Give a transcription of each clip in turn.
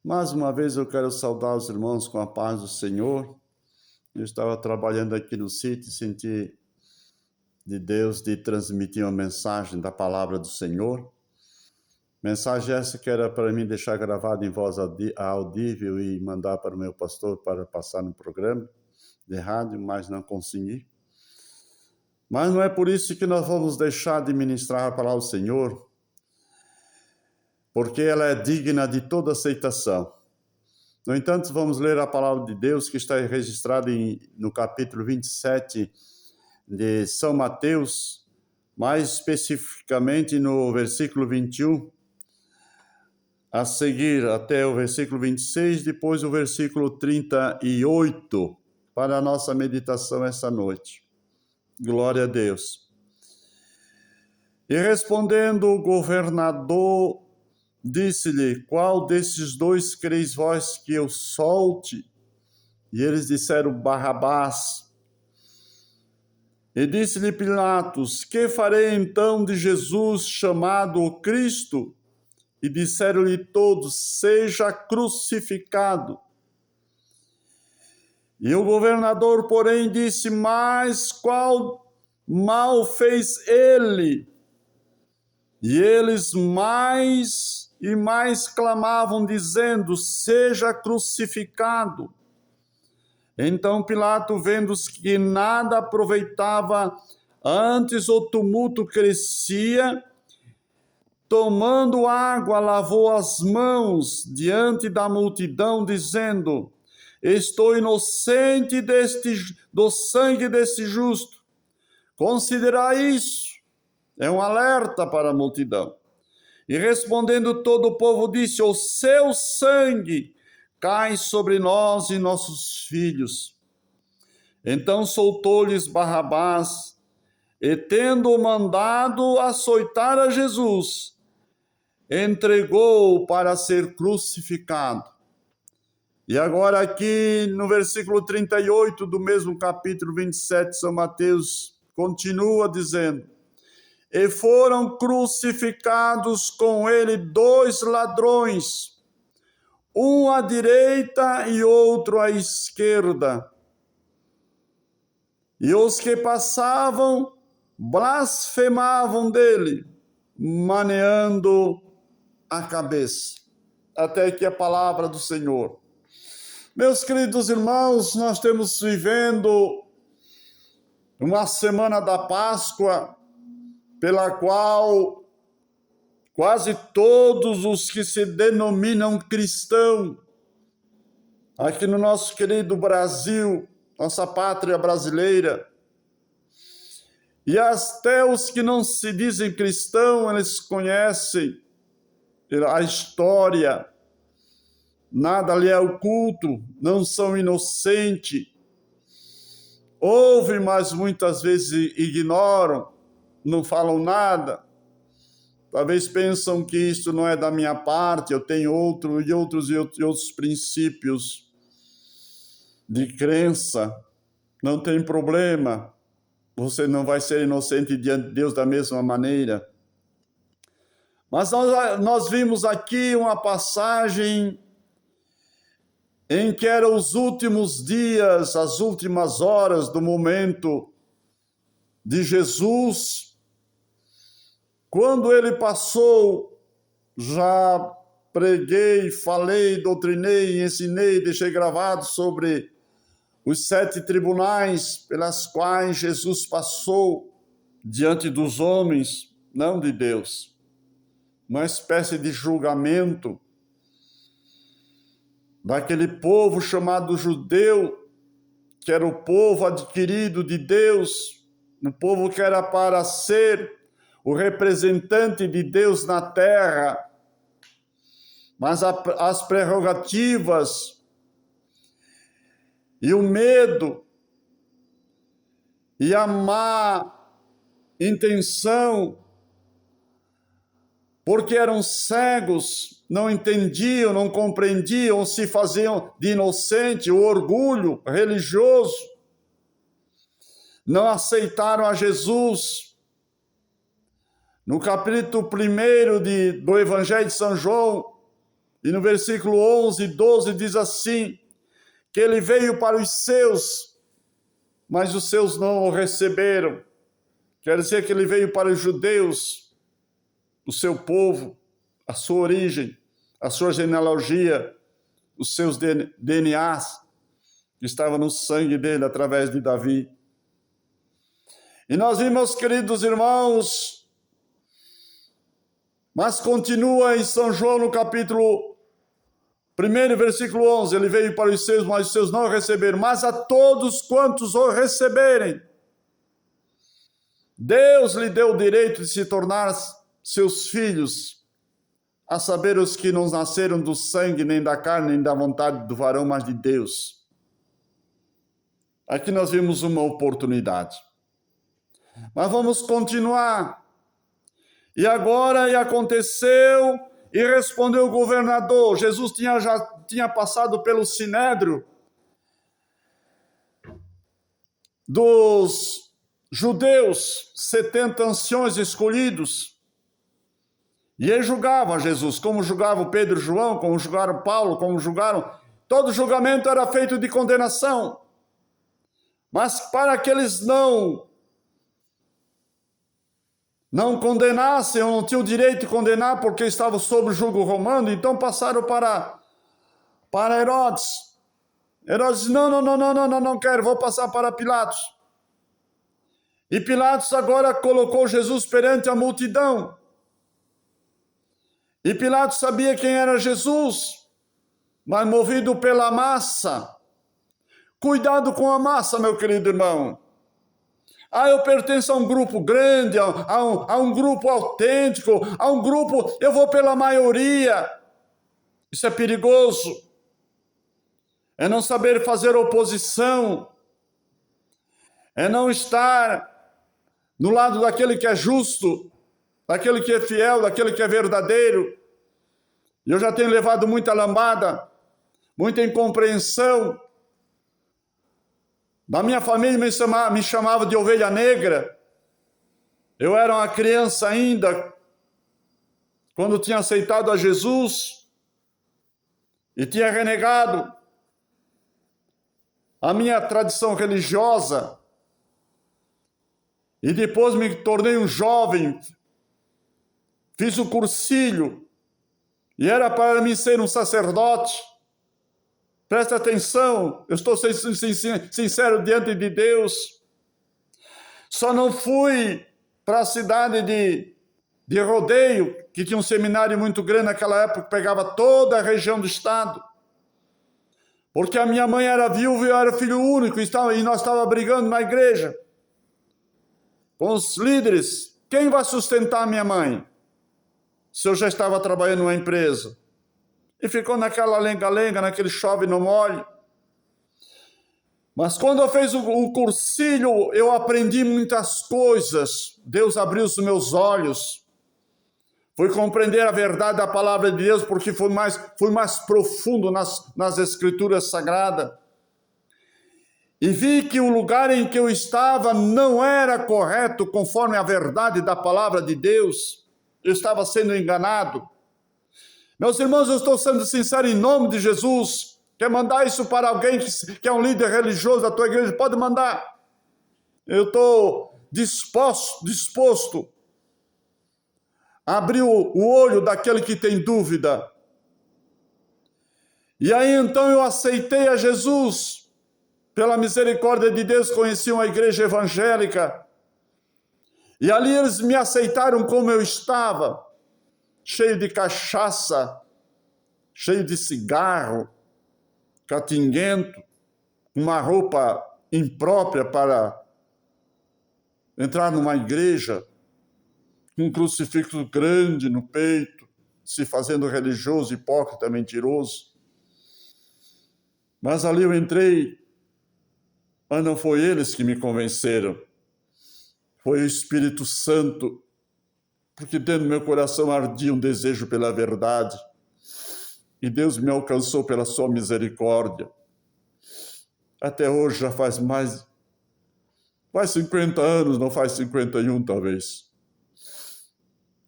Mais uma vez eu quero saudar os irmãos com a paz do Senhor. Eu estava trabalhando aqui no sítio e senti de Deus de transmitir uma mensagem da palavra do Senhor. Mensagem essa que era para mim deixar gravada em voz audível e mandar para o meu pastor para passar no programa de rádio, mas não consegui. Mas não é por isso que nós vamos deixar de ministrar a palavra do Senhor, porque ela é digna de toda aceitação. No entanto, vamos ler a palavra de Deus que está registrada no capítulo 27 de São Mateus, mais especificamente no versículo 21, a seguir até o versículo 26, depois o versículo 38, para a nossa meditação esta noite. Glória a Deus. E respondendo o governador, disse-lhe: qual desses dois creis vós que eu solte? E eles disseram: Barrabás. E disse-lhe Pilatos: que farei então de Jesus chamado o Cristo? E disseram-lhe todos: seja crucificado. E o governador, porém, disse: mas qual mal fez ele? E eles mais e mais clamavam, dizendo: seja crucificado. Então Pilato, vendo que nada aproveitava, antes o tumulto crescia, tomando água, lavou as mãos diante da multidão, dizendo: estou inocente do sangue deste justo. Considerai isso. É um alerta para a multidão. E respondendo todo o povo disse: o seu sangue cai sobre nós e nossos filhos. Então soltou-lhes Barrabás, e tendo mandado açoitar a Jesus, entregou-o para ser crucificado. E agora aqui no versículo 38 do mesmo capítulo 27 de São Mateus, continua dizendo: e foram crucificados com ele dois ladrões, um à direita e outro à esquerda. E os que passavam blasfemavam dele, maneando a cabeça. Até aqui a palavra do Senhor. Meus queridos irmãos, nós estamos vivendo uma semana da Páscoa, pela qual quase todos os que se denominam cristãos, aqui no nosso querido Brasil, nossa pátria brasileira, e até os que não se dizem cristãos, eles conhecem a história, nada lhe é oculto, não são inocentes, ouvem, mas muitas vezes ignoram, não falam nada. Talvez pensam que isso não é da minha parte, eu tenho outros princípios de crença. Não tem problema, você não vai ser inocente diante de Deus da mesma maneira. Mas nós vimos aqui uma passagem em que eram os últimos dias, as últimas horas do momento de Jesus. Quando ele passou, já preguei, falei, doutrinei, ensinei, deixei gravado sobre os 7 tribunais pelas quais Jesus passou diante dos homens, não de Deus. Uma espécie de julgamento daquele povo chamado judeu, que era o povo adquirido de Deus, o povo que era para ser o representante de Deus na terra, mas as prerrogativas e o medo e a má intenção, porque eram cegos, não entendiam, não compreendiam, se faziam de inocente, o orgulho religioso, não aceitaram a Jesus. No capítulo 1 do Evangelho de São João, E no versículo 11 e 12 diz assim, que ele veio para os seus, mas os seus não o receberam. Quer dizer que ele veio para os judeus, o seu povo, a sua origem, a sua genealogia, os seus DNAs, que estavam no sangue dele através de Davi. E nós vimos, queridos irmãos, mas continua em São João no capítulo 1, versículo 11, ele veio para os seus, mas os seus não o receberam, mas a todos quantos o receberem, Deus lhe deu o direito de se tornar seus filhos, a saber, os que não nasceram do sangue, nem da carne, nem da vontade do varão, mas de Deus. Aqui nós vimos uma oportunidade. Mas vamos continuar. E agora, e aconteceu, e respondeu o governador. Jesus já tinha passado pelo sinédrio dos judeus, 70 anciões escolhidos. E eles julgavam Jesus, como julgavam Pedro e João, como julgaram Paulo, como julgaram... Todo julgamento era feito de condenação. Mas para que eles não condenassem, ou não tinham o direito de condenar porque estavam sob o jugo romano, então passaram para Herodes. Herodes disse, não quero, vou passar para Pilatos. E Pilatos agora colocou Jesus perante a multidão. E Pilatos sabia quem era Jesus, mas movido pela massa. Cuidado com a massa, meu querido irmão. Eu pertenço a um grupo grande, a um grupo autêntico, a um grupo, eu vou pela maioria. Isso é perigoso. É não saber fazer oposição. É não estar no lado daquele que é justo, daquele que é fiel, daquele que é verdadeiro. E eu já tenho levado muita lambada, muita incompreensão. Da minha família me chamava de ovelha negra. Eu era uma criança ainda, quando tinha aceitado a Jesus e tinha renegado a minha tradição religiosa. E depois me tornei um jovem, fiz o cursilho, e era para mim ser um sacerdote. Presta atenção, eu estou sendo sincero diante de Deus. Só não fui para a cidade de Rodeio, que tinha um seminário muito grande naquela época, que pegava toda a região do estado. Porque a minha mãe era viúva e eu era filho único, e nós estávamos brigando na igreja com os líderes. Quem vai sustentar a minha mãe? Se eu já estava trabalhando numa empresa. E ficou naquela lenga-lenga, naquele chove no molho. Mas quando eu fiz o cursilho, eu aprendi muitas coisas. Deus abriu os meus olhos. Fui compreender a verdade da palavra de Deus, porque fui mais profundo nas escrituras sagradas. E vi que o lugar em que eu estava não era correto conforme a verdade da palavra de Deus. Eu estava sendo enganado. Meus irmãos, eu estou sendo sincero em nome de Jesus. Quer mandar isso para alguém que é um líder religioso da tua igreja? Pode mandar. Eu estou disposto a abrir o olho daquele que tem dúvida. E aí então eu aceitei a Jesus. Pela misericórdia de Deus, conheci uma igreja evangélica. E ali eles me aceitaram como eu estava. Cheio de cachaça, cheio de cigarro, catinguento, uma roupa imprópria para entrar numa igreja, com um crucifixo grande no peito, se fazendo religioso, hipócrita, mentiroso. Mas ali eu entrei, mas não foi eles que me convenceram, foi o Espírito Santo, porque dentro do meu coração ardia um desejo pela verdade. E Deus me alcançou pela sua misericórdia. Até hoje já faz 50 anos, não faz 51 talvez.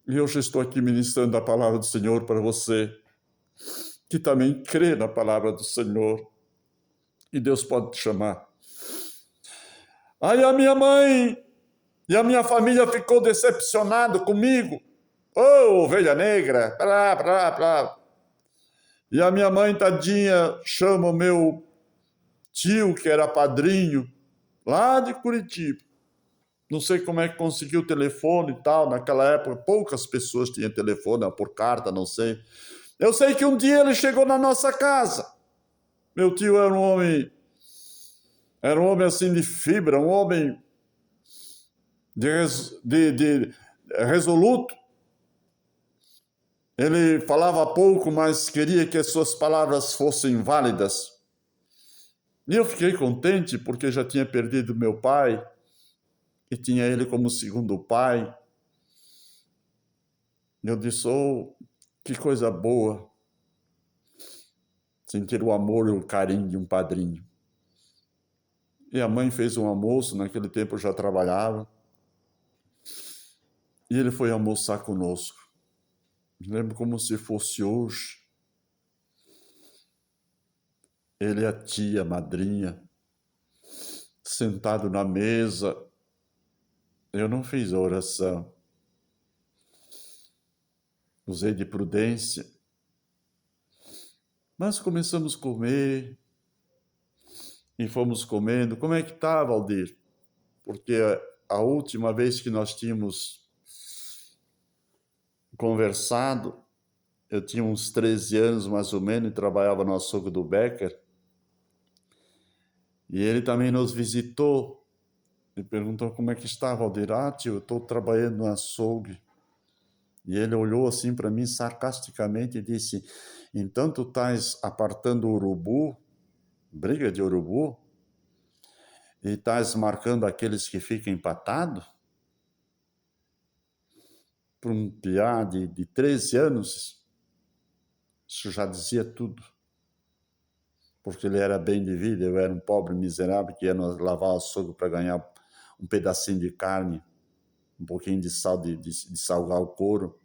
E hoje estou aqui ministrando a palavra do Senhor para você. que também crê na palavra do Senhor. E Deus pode te chamar. Aí a minha mãe e a minha família ficou decepcionado comigo. Ô, ovelha negra, pra. E a minha mãe, tadinha, chama o meu tio, que era padrinho, lá de Curitiba. Não sei como é que conseguiu o telefone e tal. Naquela época, poucas pessoas tinham telefone, por carta, não sei. Eu sei que um dia ele chegou na nossa casa. Meu tio era um homem assim de fibra, um homem de resoluto. Ele falava pouco, mas queria que as suas palavras fossem válidas. E eu fiquei contente porque já tinha perdido meu pai e tinha ele como segundo pai. Eu disse, oh, que coisa boa sentir o amor e o carinho de um padrinho. E a mãe fez um almoço, naquele tempo eu já trabalhava, e ele foi almoçar conosco. Me lembro como se fosse hoje. Ele e a tia, a madrinha, sentado na mesa. Eu não fiz a oração. Usei de prudência. Mas começamos a comer e fomos comendo. Como é que tá, Valdir? Porque a última vez que nós tínhamos conversado, eu tinha uns 13 anos mais ou menos e trabalhava no açougue do Becker. E ele também nos visitou e perguntou como é que estava, Valdir. Ah, tio, eu estou trabalhando no açougue. E ele olhou assim para mim sarcasticamente e disse, então tu estás apartando o urubu, briga de urubu, e estás marcando aqueles que ficam empatados? Para um piá de 13 anos, isso já dizia tudo. Porque ele era bem de vida, eu era um pobre miserável que ia lavar o açougue para ganhar um pedacinho de carne, um pouquinho de sal, de salgar o couro,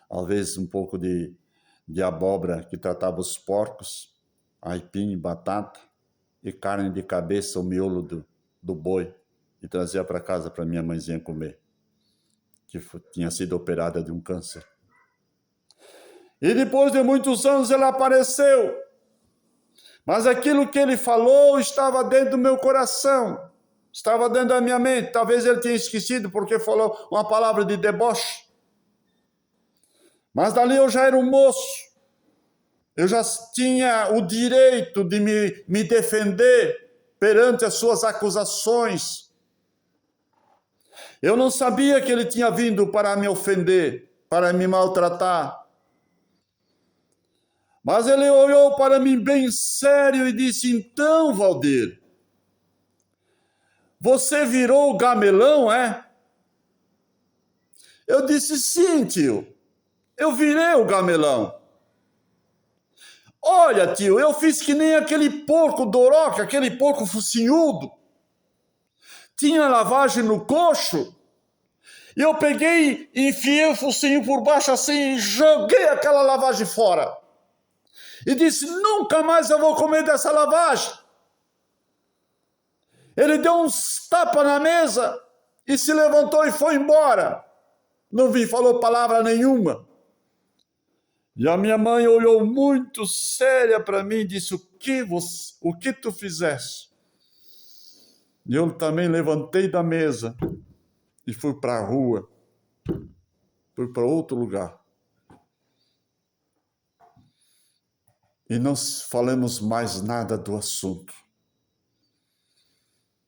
às vezes um pouco de abóbora que tratava os porcos, aipim, batata, e carne de cabeça, o miolo do boi, e trazia para casa para minha mãezinha comer, que tinha sido operada de um câncer. E depois de muitos anos ele apareceu, mas aquilo que ele falou estava dentro do meu coração, estava dentro da minha mente. Talvez ele tenha esquecido porque falou uma palavra de deboche. Mas dali eu já era um moço. Eu já tinha o direito de me defender perante as suas acusações. Eu não sabia que ele tinha vindo para me ofender, para me maltratar. Mas ele olhou para mim bem sério e disse, então, Valdir, você virou o gamelão, é? Eu disse, sim, tio, eu virei o gamelão. Olha, tio, eu fiz que nem aquele porco doroca, aquele porco focinhudo. Tinha lavagem no coxo, e eu peguei e enfiei o focinho por baixo assim e joguei aquela lavagem fora. E disse, nunca mais eu vou comer dessa lavagem. Ele deu uns tapas na mesa e se levantou e foi embora. Não falou palavra nenhuma. E a minha mãe olhou muito séria para mim e disse, o que tu fizeste? E eu também levantei da mesa e fui para a rua, fui para outro lugar. E não falamos mais nada do assunto.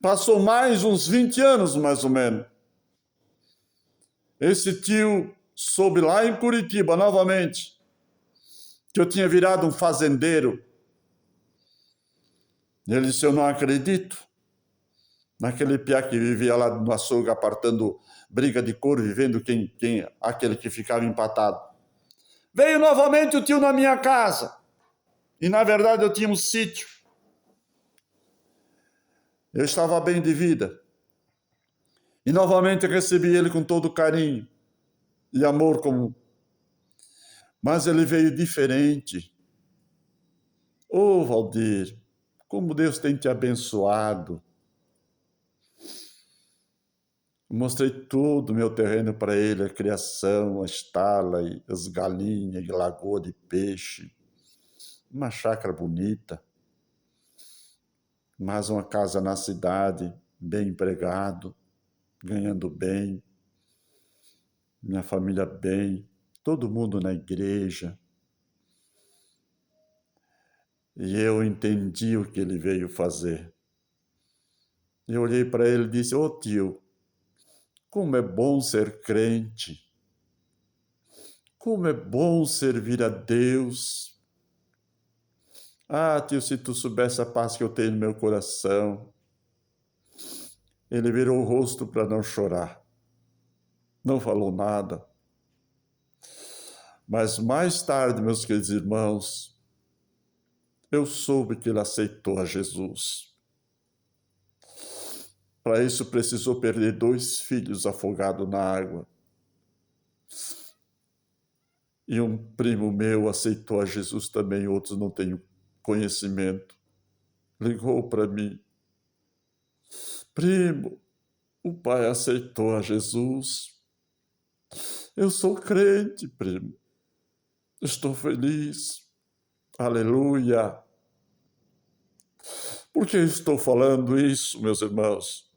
Passou mais uns 20 anos, mais ou menos. Esse tio soube lá em Curitiba, novamente, que eu tinha virado um fazendeiro. Ele disse, eu não acredito. Naquele piá que vivia lá no açougue, apartando briga de couro, vivendo aquele que ficava empatado. Veio novamente o tio na minha casa. E, na verdade, eu tinha um sítio. Eu estava bem de vida. E, novamente, recebi ele com todo carinho e amor. Mas ele veio diferente. Ô, Valdir, como Deus tem te abençoado. Mostrei todo o meu terreno para ele, a criação, a estala, as galinhas, a lagoa de peixe, uma chácara bonita, mais uma casa na cidade, bem empregado, ganhando bem, minha família bem, todo mundo na igreja. E eu entendi o que ele veio fazer. Eu olhei para ele e disse: ô tio, como é bom ser crente, como é bom servir a Deus. Ah, tio, se tu soubesse a paz que eu tenho no meu coração. Ele virou o rosto para não chorar. Não falou nada. Mas mais tarde, meus queridos irmãos, eu soube que ele aceitou a Jesus. Para isso precisou perder 2 filhos afogados na água. E um primo meu aceitou a Jesus também, outros não tenho conhecimento. Ligou para mim: primo, o pai aceitou a Jesus. Eu sou crente, primo. Estou feliz. Aleluia. Por que estou falando isso, meus irmãos?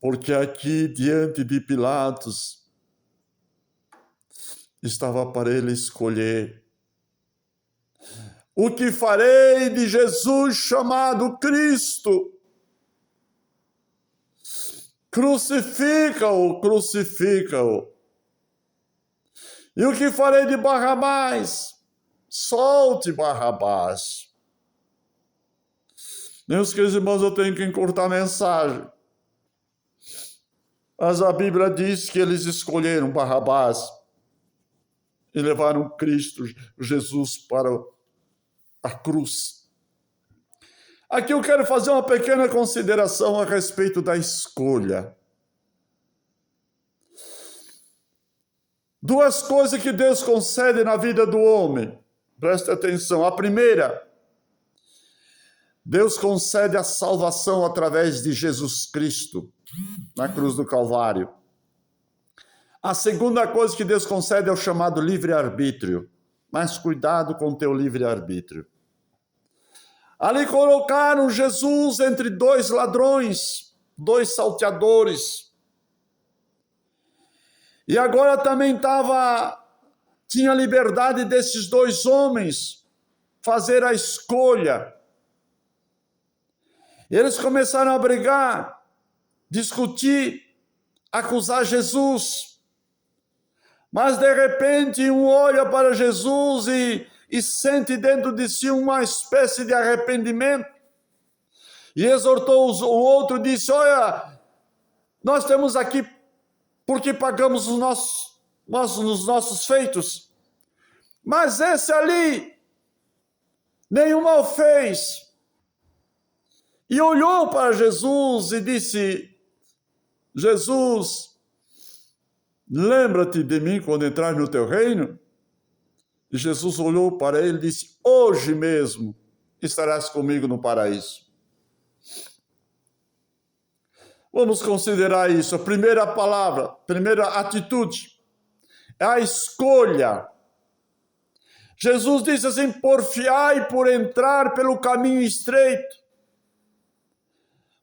Porque aqui, diante de Pilatos, estava para ele escolher: o que farei de Jesus chamado Cristo? Crucifica-o, crucifica-o. E o que farei de Barrabás? Solte Barrabás. Meus queridos irmãos, eu tenho que encurtar a mensagem. Mas a Bíblia diz que eles escolheram Barrabás e levaram Cristo, Jesus, para a cruz. Aqui eu quero fazer uma pequena consideração a respeito da escolha. 2 coisas que Deus concede na vida do homem. Preste atenção. A primeira, Deus concede a salvação através de Jesus Cristo na cruz do Calvário. A segunda coisa que Deus concede é o chamado livre-arbítrio. Mas cuidado com o teu livre-arbítrio. Ali colocaram Jesus entre 2 ladrões, 2 salteadores. E agora também tinha liberdade desses 2 homens fazer a escolha. Eles começaram a brigar, discutir, acusar Jesus. Mas de repente um olha para Jesus e sente dentro de si uma espécie de arrependimento. E exortou o outro e disse: olha, nós temos aqui porque pagamos os nossos feitos. Mas esse ali nenhum mal fez. E olhou para Jesus e disse: Jesus, lembra-te de mim quando entrar no teu reino? E Jesus olhou para ele e disse: hoje mesmo estarás comigo no paraíso. Vamos considerar isso. A primeira palavra, a primeira atitude é a escolha. Jesus disse assim: porfiai por entrar pelo caminho estreito,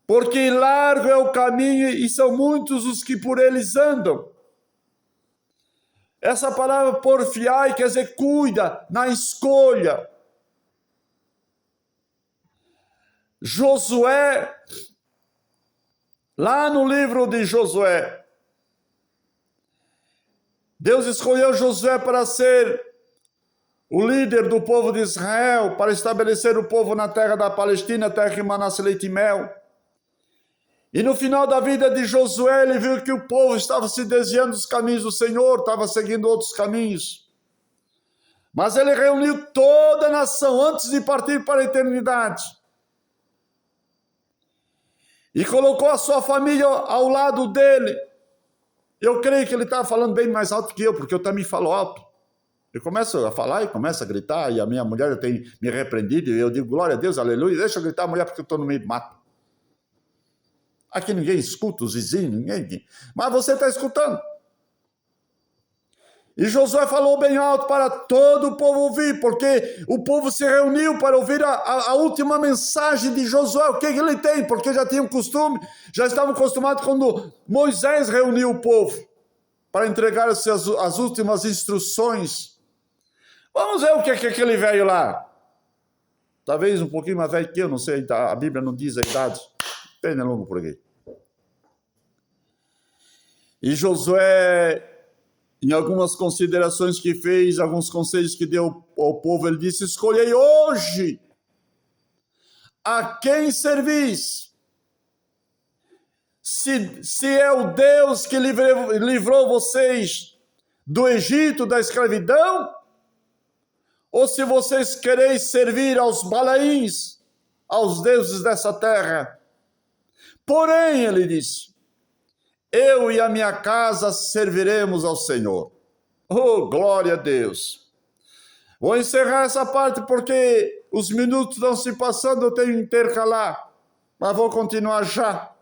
porque largo é o caminho e são muitos os que por eles andam. Essa palavra porfiai quer dizer cuida, na escolha. Josué, lá no livro de Josué, Deus escolheu Josué para ser o líder do povo de Israel, para estabelecer o povo na terra da Palestina, terra que manasse leite e mel. E no final da vida de Josué, ele viu que o povo estava se desviando dos caminhos do Senhor, estava seguindo outros caminhos. Mas ele reuniu toda a nação antes de partir para a eternidade. E colocou a sua família ao lado dele. Eu creio que ele estava falando bem mais alto que eu, porque eu também falo alto. Eu começo a falar e começo a gritar, e a minha mulher tem me repreendido, e eu digo, glória a Deus, aleluia, deixa eu gritar, mulher, porque eu estou no meio do mato. Aqui ninguém escuta, os vizinhos, ninguém. Mas você está escutando. E Josué falou bem alto para todo o povo ouvir, porque o povo se reuniu para ouvir a última mensagem de Josué. O que ele tem? Porque já tinham costume, já estavam acostumados quando Moisés reuniu o povo para entregar as últimas instruções. Vamos ver o que é aquele velho lá. Talvez um pouquinho mais velho que eu, não sei, a Bíblia não diz a idade. Tem longo por aqui. E Josué, em algumas considerações que fez, alguns conselhos que deu ao povo, ele disse, escolhei hoje a quem servis. Se é o Deus que livrou vocês do Egito, da escravidão, ou se vocês quereis servir aos Balaíns, aos deuses dessa terra. Porém, ele disse, eu e a minha casa serviremos ao Senhor. Oh, glória a Deus. Vou encerrar essa parte porque os minutos estão se passando, eu tenho que intercalar, mas vou continuar já.